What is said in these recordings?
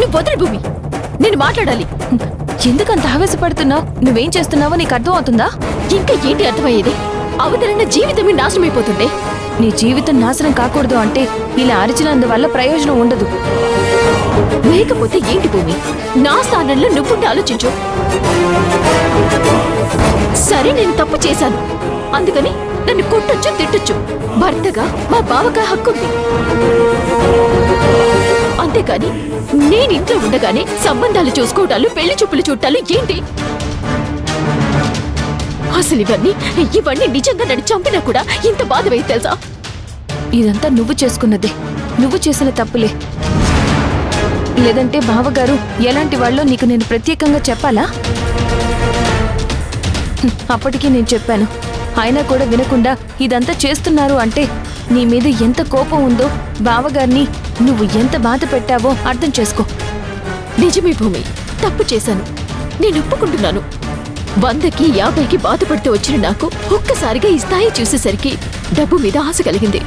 నువ్వు వదిలి భూమి, నేను మాట్లాడాలి. ఎందుకంత ఆవేశపడుతున్నావు? నువ్వేం చేస్తున్నావో నీకు అర్థం అవుతుందా? ఇంకా ఏంటి అర్థమయ్యేది? అవతలన్న జీవితమే నాశనమైపోతుండే. నీ జీవితం నాశనం కాకూడదు అంటే ఇలా అరిచినందువల్ల ప్రయోజనం ఉండదు. లేకపోతే ఏంటి భూమి? నా స్థానంలో నువ్వుంటే ఆలోచించు. సరే, నేను తప్పు చేశాను, అందుకని నన్ను కొట్టొచ్చు, తిట్టొచ్చు. భర్తగా మా బావగా హక్కుంది. అంతేకాని నేను ఇంట్లో ఉండగానే సంబంధాలు చూసుకోవటాలు, పెళ్లి చూపులు చూడటాలు ఏంటి? అసలు ఇవన్నీ నిజంగా నన్ను చంపినా కూడా ఇంత బాధ వేయి తెలుసా? ఇదంతా నువ్వు చేసుకున్నదే, నువ్వు చేసిన తప్పులే. లేదంటే బావగారు ఎలాంటి వాళ్ళో నీకు నేను ప్రత్యేకంగా చెప్పాలా? అప్పటికీ నేను చెప్పాను, అయినా కూడా వినకుండా ఇదంతా చేస్తున్నారు అంటే నీ మీద ఎంత కోపం ఉందో, బావగారిని నువ్వు ఎంత బాధ పెట్టావో అర్థం చేసుకో. నిజమే భూమి, తప్పు చేశాను, నేను ఒప్పుకుంటున్నాను. 100కి 50కి బాధపడుతూ వచ్చిన నాకు ఒక్కసారిగా ఈ స్థాయి చూసేసరికి డబ్బు మీద ఆశ కలిగింది.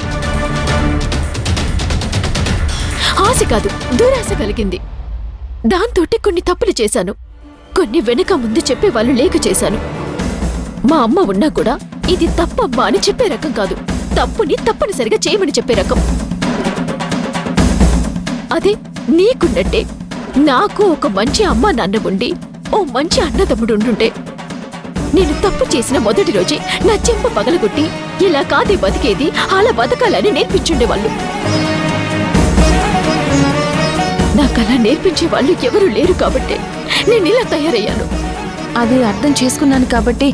ఆశ కాదు, దురాశ కలిగింది. దాంతోటి కొన్ని తప్పులు చేశాను, కొన్ని వెనక ముందు చెప్పేవాళ్ళు లేక చేశాను. మా అమ్మ ఉన్నా కూడా ఇది తప్పమ్మా అని చెప్పే రకం కాదు, తప్పుని తప్పనిసరిగా చేయమని చెప్పే రకం. అదే నీకున్నట్టే నాకు ఒక మంచి అమ్మ నాన్న ఉండి ఓ మంచి అన్నదమ్ముడు ఉండుంటే నేను తప్పు చేసిన మొదటి రోజే నా చెంప పగలగొట్టి ఇలా కాదే బతికేది, అలా బతకాలని నేర్పించుండేవాళ్ళు. నాకలా నేర్పించే వాళ్ళు ఎవరూ లేరు కాబట్టే నేను ఇలా తయారయ్యాను. అది అర్థం చేసుకున్నాను కాబట్టి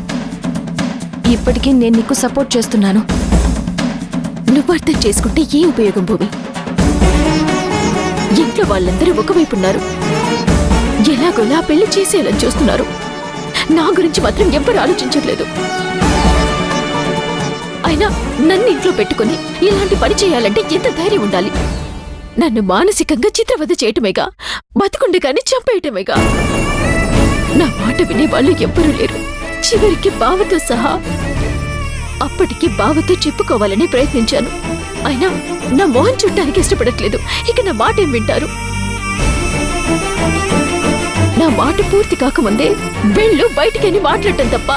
ఇప్పటికీ నేను నీకు సపోర్ట్ చేస్తున్నాను. నువ్వు అర్థం చేసుకుంటే ఏ ఉపయోగం భూమి? ఇంట్లో వాళ్ళందరూ ఒకవైపు ఉన్నారు, ఎలాగోలా పెళ్లి చేసేయాలని చూస్తున్నారు. నా గురించి మాత్రం ఎవ్వరూ ఆలోచించట్లేదు. అయినా నన్ను ఇంట్లో పెట్టుకుని ఇలాంటి పని చేయాలంటే ఎంత ధైర్యం ఉండాలి? నన్ను మానసికంగా చిత్రవద చేయటమేగా, బతుకుండగానే చంపేయటమేగా. నా మాట వినేవాళ్ళు ఎవ్వరూ లేరు, చివరికి బావతో సహా. అప్పటికి బావతో చెప్పుకోవాలని ప్రయత్నించాను, అయినా నా మొహం చుట్టానికి ఇష్టపడట్లేదు. ఇక నా మాట ఏం వింటారు? నా మాట పూర్తి కాకముందే వెళ్ళు బయటికని మాట్లాడటం తప్ప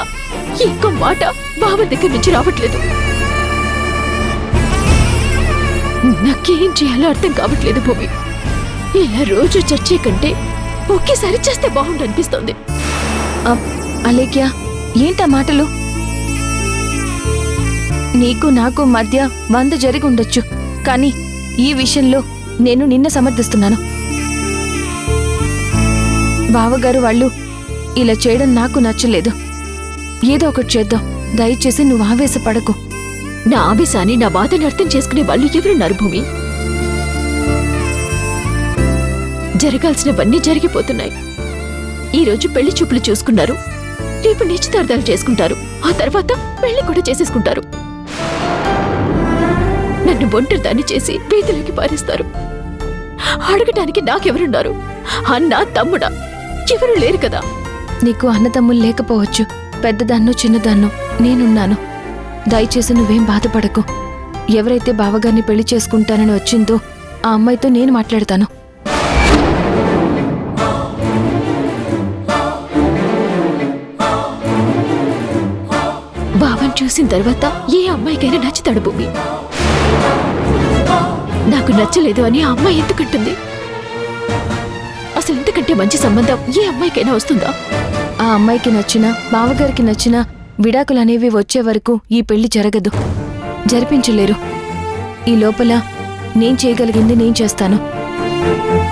ఇంకో మాట బావ దగ్గర నుంచి రావట్లేదు. నాకేం చేయాలో అర్థం కావట్లేదు భూమి. ఇలా రోజు చచ్చే కంటే ఒకేసారి చేస్తే బాగుండు అనిపిస్తోంది. అలేఖ్య, ఏంటా మాటలు? నీకు నాకు మధ్య 100 జరిగి ఉండొచ్చు, కానీ ఈ విషయంలో నేను నిన్న సమర్థిస్తున్నాను. బావగారు వాళ్ళు ఇలా చేయడం నాకు నచ్చలేదు. ఏదో ఒకటి చేద్దాం, దయచేసి నువ్వు ఆవేశపడకు. నా ఆవేశాన్ని, నా బాధని అర్థం చేసుకునే వాళ్ళు ఎవరున్నారు భూమి? జరగాల్సినవన్నీ జరిగిపోతున్నాయి. ఈరోజు పెళ్లి చూపులు చూసుకున్నారు, రేపు నిశ్చితార్థాలు చేసుకుంటారు, ఆ తర్వాత పెళ్లి కూడా చేసేసుకుంటారు. నన్ను ఒంటరిదాన్ని చేసి వీధిలోకి పారేస్తారు. అడగటానికి నాకెవరున్నారు? అన్నా, తమ్ముడా? ఎవరు లేరు కదా. నీకు అన్నదమ్ములు లేకపోవచ్చు, పెద్దదాన్నో చిన్నదాన్నో నేనున్నాను. దయచేసి నువ్వేం బాధపడకు. ఎవరైతే బావగారిని పెళ్లి చేసుకుంటానని వచ్చిందో ఆ అమ్మాయితో నేను మాట్లాడతాను. బావని చూసిన తర్వాత ఏ అమ్మాయికైనా నచ్చుతాడు భూమి. నాకు నచ్చలేదు అని ఆ అమ్మాయి ఎందుకంటుంది? అసలు ఇంతకంటే మంచి సంబంధం ఏ అమ్మాయికైనా వస్తుందా? ఆ అమ్మాయికి నచ్చినా, బావగారికి నచ్చినా విడాకులనేవి వచ్చే వరకు ఈ పెళ్లి జరగదు, జరిపించలేరు. ఈ లోపల నేను చేయగలిగింది నేను చేస్తాను.